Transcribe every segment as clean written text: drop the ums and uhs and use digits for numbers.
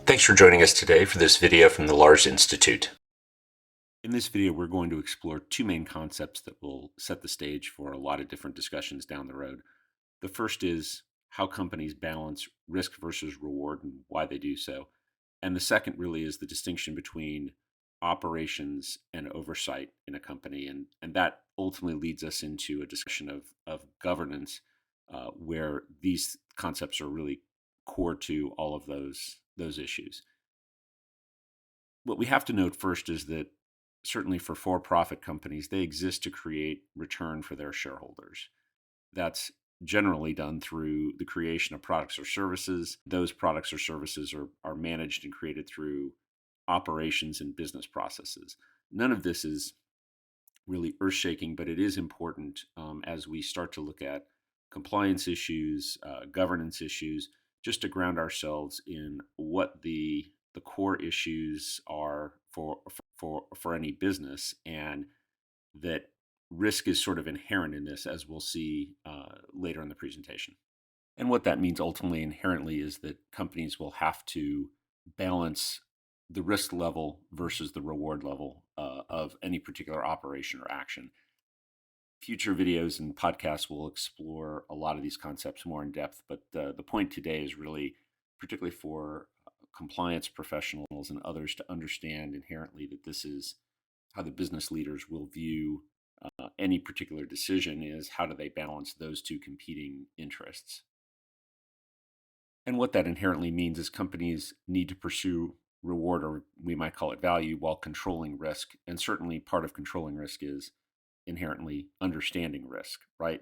Thanks for joining us today for this video from the Lars Institute. In this video, we're going to explore two main concepts that will set the stage for a lot of different discussions down the road. The first is how companies balance risk versus reward and why they do so. And the second really is the distinction between operations and oversight in a company. And that ultimately leads us into a discussion of governance, where these concepts are really core to all of those issues. What we have to note first is that certainly for-profit companies, they exist to create return for their shareholders. That's generally done through the creation of products or services. Those products or services are managed and created through operations and business processes. None of this is really earth-shaking, but it is important as we start to look at compliance issues, governance issues, just to ground ourselves in what the core issues are for any business, and that risk is sort of inherent in this, as we'll see later in the presentation. And what that means ultimately inherently is that companies will have to balance the risk level versus the reward level of any particular operation or action. Future videos and podcasts will explore a lot of these concepts more in depth, but the point today is really particularly for compliance professionals and others to understand inherently that this is how the business leaders will view any particular decision, is how do they balance those two competing interests. And what that inherently means is companies need to pursue reward, or we might call it value, while controlling risk. And certainly part of controlling risk is inherently understanding risk, right?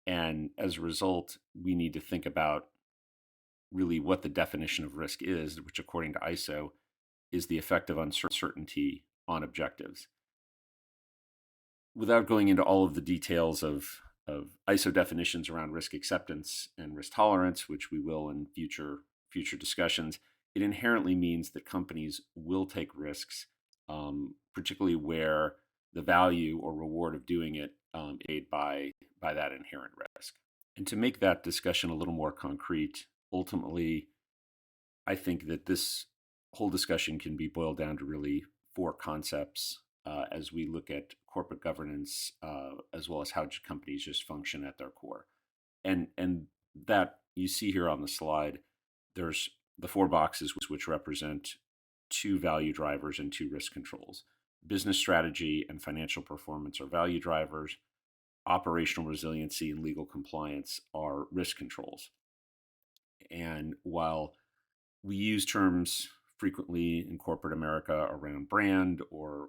And as a result, we need to think about really what the definition of risk is, which according to ISO is the effect of uncertainty on objectives. Without going into all of the details of ISO definitions around risk acceptance and risk tolerance, which we will in future discussions, it inherently means that companies will take risks, particularly where the value or reward of doing it aid by that inherent risk. And to make that discussion a little more concrete, ultimately, I think that this whole discussion can be boiled down to really four concepts as we look at corporate governance, as well as how companies just function at their core. And that you see here on the slide, there's the four boxes which represent two value drivers and two risk controls. Business strategy and financial performance are value drivers. Operational resiliency and legal compliance are risk controls. And while we use terms frequently in corporate America around brand or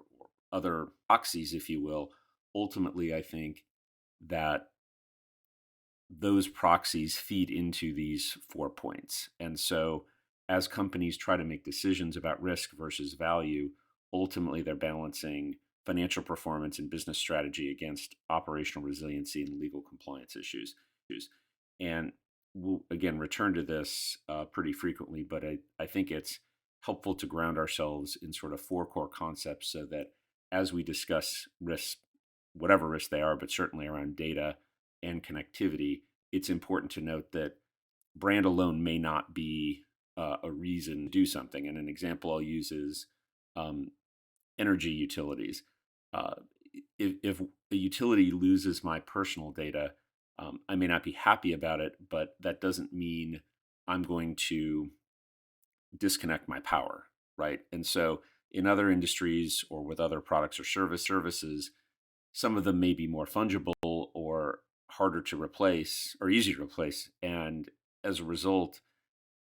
other proxies, if you will, ultimately, I think that those proxies feed into these 4 points. And so as companies try to make decisions about risk versus value, ultimately they're balancing financial performance and business strategy against operational resiliency and legal compliance issues. And we'll, again, return to this pretty frequently, but I think it's helpful to ground ourselves in sort of four core concepts so that as we discuss risks, whatever risks they are, but certainly around data and connectivity, it's important to note that brand alone may not be a reason to do something. And an example I'll use is energy utilities. If a utility loses my personal data, I may not be happy about it, but that doesn't mean I'm going to disconnect my power, right? And so in other industries or with other products or services, some of them may be more fungible or harder to replace or easier to replace. And as a result,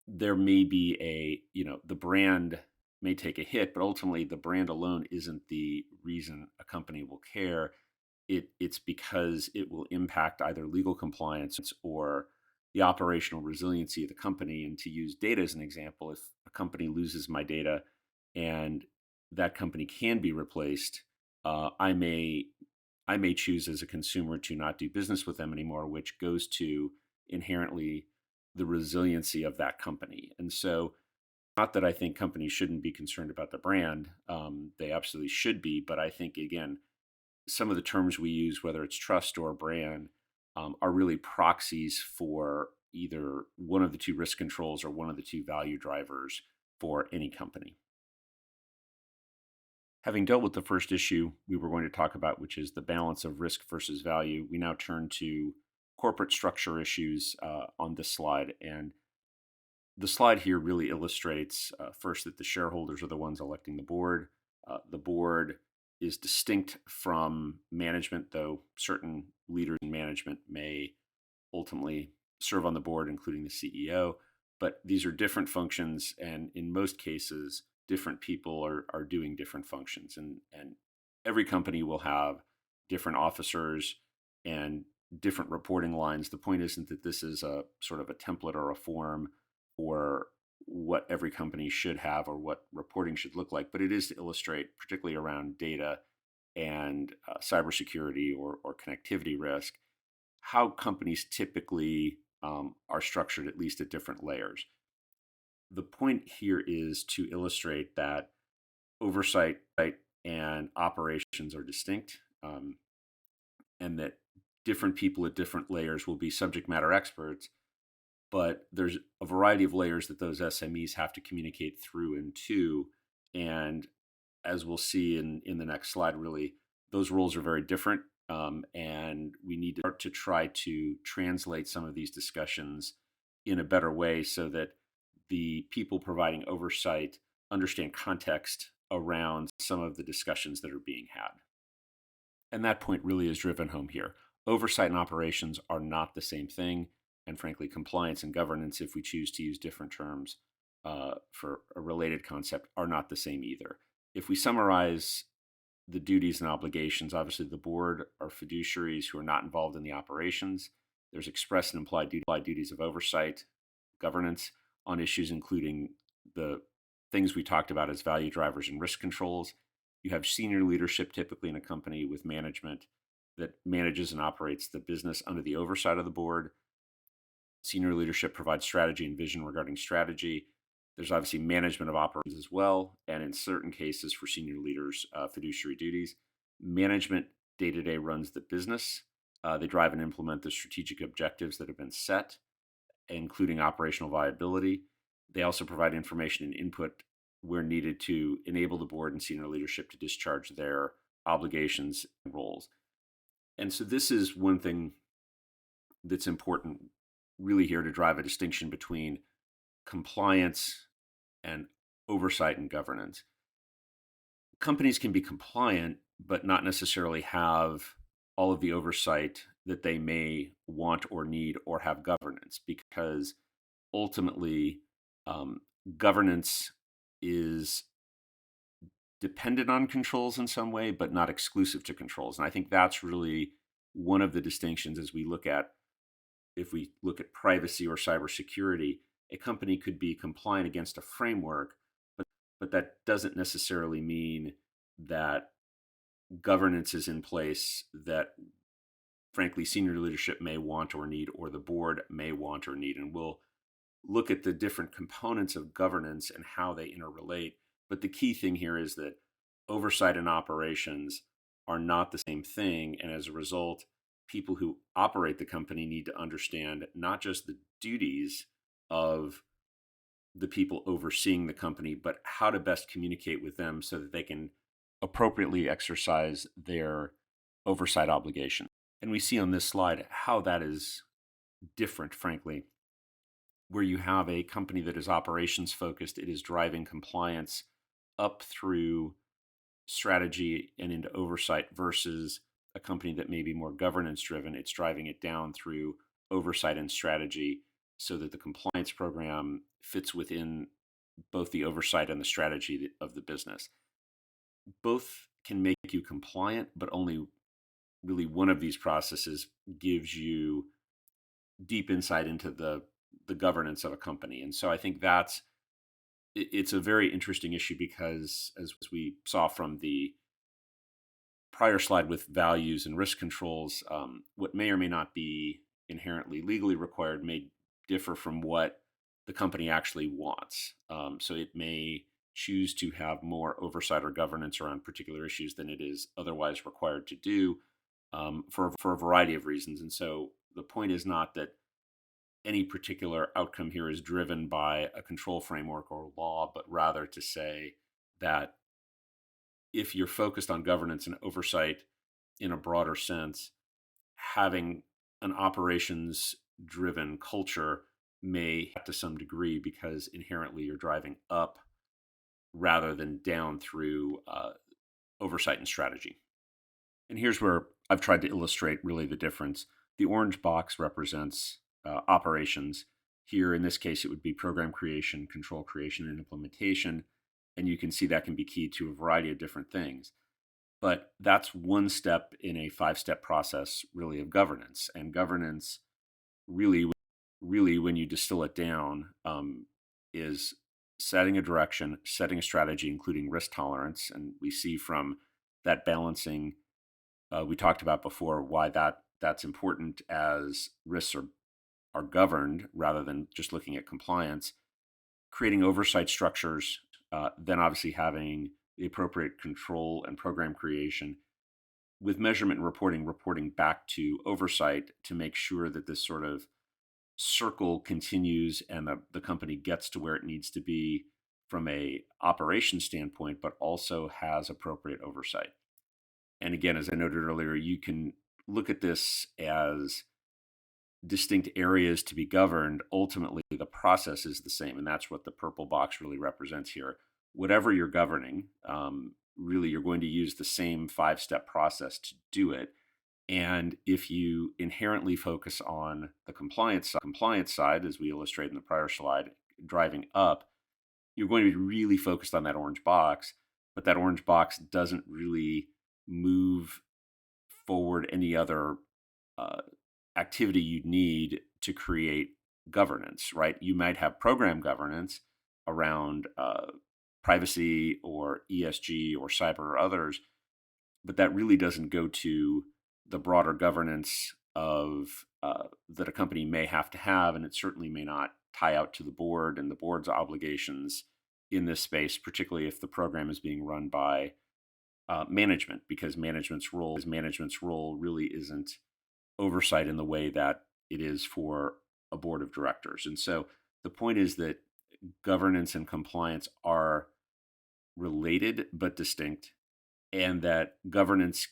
there may be the brand may take a hit, but ultimately the brand alone isn't the reason a company will care. It's because it will impact either legal compliance or the operational resiliency of the company. And to use data as an example, if a company loses my data and that company can be replaced, I may choose as a consumer to not do business with them anymore, which goes to inherently the resiliency of that company. And so, not that I think companies shouldn't be concerned about the brand, they absolutely should be. But I think, again, some of the terms we use, whether it's trust or brand, are really proxies for either one of the two risk controls or one of the two value drivers for any company. Having dealt with the first issue we were going to talk about, which is the balance of risk versus value, we now turn to corporate structure issues on this slide. And the slide here really illustrates first that the shareholders are the ones electing the board. The board is distinct from management, though certain leaders in management may ultimately serve on the board, including the CEO. But these are different functions, and in most cases, different people are doing different functions. And every company will have different officers and different reporting lines. The point isn't that this is a sort of a template or a form for what every company should have or what reporting should look like, but it is to illustrate, particularly around data and cybersecurity or connectivity risk, how companies typically are structured, at least at different layers. The point here is to illustrate that oversight and operations are distinct, and that different people at different layers will be subject matter experts, but there's a variety of layers that those SMEs have to communicate through and to. And as we'll see in the next slide, really, those roles are very different. And we need to start to try to translate some of these discussions in a better way so that the people providing oversight understand context around some of the discussions that are being had. And that point really is driven home here. Oversight and operations are not the same thing. And frankly, compliance and governance, if we choose to use different terms for a related concept, are not the same either. If we summarize the duties and obligations, obviously the board are fiduciaries who are not involved in the operations. There's express and implied duties of oversight, governance on issues including the things we talked about as value drivers and risk controls. You have senior leadership typically in a company with management that manages and operates the business under the oversight of the board. Senior leadership provides strategy and vision regarding strategy. There's obviously management of operations as well, and in certain cases for senior leaders, fiduciary duties. Management day-to-day runs the business. They drive and implement the strategic objectives that have been set, including operational viability. They also provide information and input where needed to enable the board and senior leadership to discharge their obligations and roles. And so this is one thing that's important really here to drive a distinction between compliance and oversight and governance. Companies can be compliant, but not necessarily have all of the oversight that they may want or need or have governance, because ultimately governance is dependent on controls in some way, but not exclusive to controls. And I think that's really one of the distinctions as we look at, if we look at privacy or cybersecurity. A company could be compliant against a framework, but that doesn't necessarily mean that governance is in place that, frankly, senior leadership may want or need, or the board may want or need. And we'll look at the different components of governance and how they interrelate. But the key thing here is that oversight and operations are not the same thing. And as a result, people who operate the company need to understand not just the duties of the people overseeing the company, but how to best communicate with them so that they can appropriately exercise their oversight obligation. And we see on this slide how that is different, frankly, where you have a company that is operations focused, it is driving compliance up through strategy and into oversight, versus a company that may be more governance driven. It's driving it down through oversight and strategy so that the compliance program fits within both the oversight and the strategy of the business. Both can make you compliant, but only really one of these processes gives you deep insight into the governance of a company. And so I think it's a very interesting issue, because as we saw from the prior slide with values and risk controls, what may or may not be inherently legally required may differ from what the company actually wants. So it may choose to have more oversight or governance around particular issues than it is otherwise required to do, for a variety of reasons. And so the point is not that any particular outcome here is driven by a control framework or law, but rather to say that if you're focused on governance and oversight in a broader sense, having an operations driven culture may to some degree because inherently you're driving up rather than down through oversight and strategy. And here's where I've tried to illustrate really the difference. The orange box represents operations. Here, in this case, it would be program creation, control creation, and implementation. And you can see that can be key to a variety of different things. But that's one step in a 5-step process, really, of governance. And governance, really, really, when you distill it down, is setting a direction, setting a strategy, including risk tolerance. And we see from that balancing we talked about before why that's important as risks are governed rather than just looking at compliance, creating oversight structures, then obviously having the appropriate control and program creation with measurement and reporting back to oversight to make sure that this sort of circle continues and the company gets to where it needs to be from a operation standpoint, but also has appropriate oversight. And again, as I noted earlier, you can look at this as distinct areas to be governed. Ultimately, the process is the same. And that's what the purple box really represents here. Whatever you're governing, really, you're going to use the same 5-step process to do it. And if you inherently focus on the compliance side, as we illustrated in the prior slide, driving up, you're going to be really focused on that orange box. But that orange box doesn't really move forward any other activity you'd need to create governance, right? You might have program governance around privacy or ESG or cyber or others, but that really doesn't go to the broader governance of that a company may have to have, and it certainly may not tie out to the board and the board's obligations in this space, particularly if the program is being run by management, because management's role really isn't oversight in the way that it is for a board of directors. And so the point is that governance and compliance are related but distinct, and that governance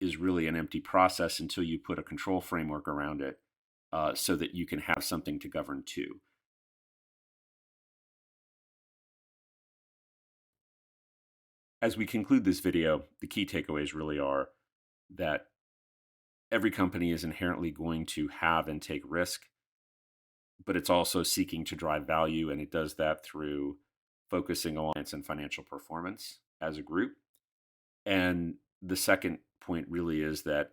is really an empty process until you put a control framework around it so that you can have something to govern to. As we conclude this video, the key takeaways really are that every company is inherently going to have and take risk, but it's also seeking to drive value, and it does that through focusing on and financial performance as a group. And the second point really is that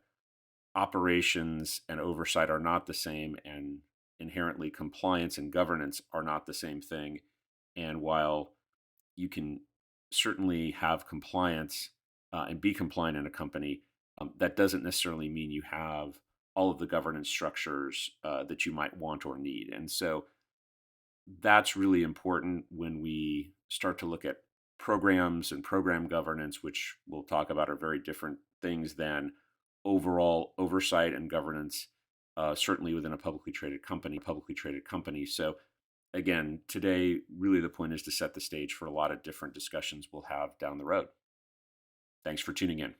operations and oversight are not the same, and inherently compliance and governance are not the same thing. And while you can certainly have compliance and be compliant in a company, that doesn't necessarily mean you have all of the governance structures that you might want or need. And so that's really important when we start to look at programs and program governance, which we'll talk about are very different things than overall oversight and governance, certainly within a publicly traded company. So again, today, really the point is to set the stage for a lot of different discussions we'll have down the road. Thanks for tuning in.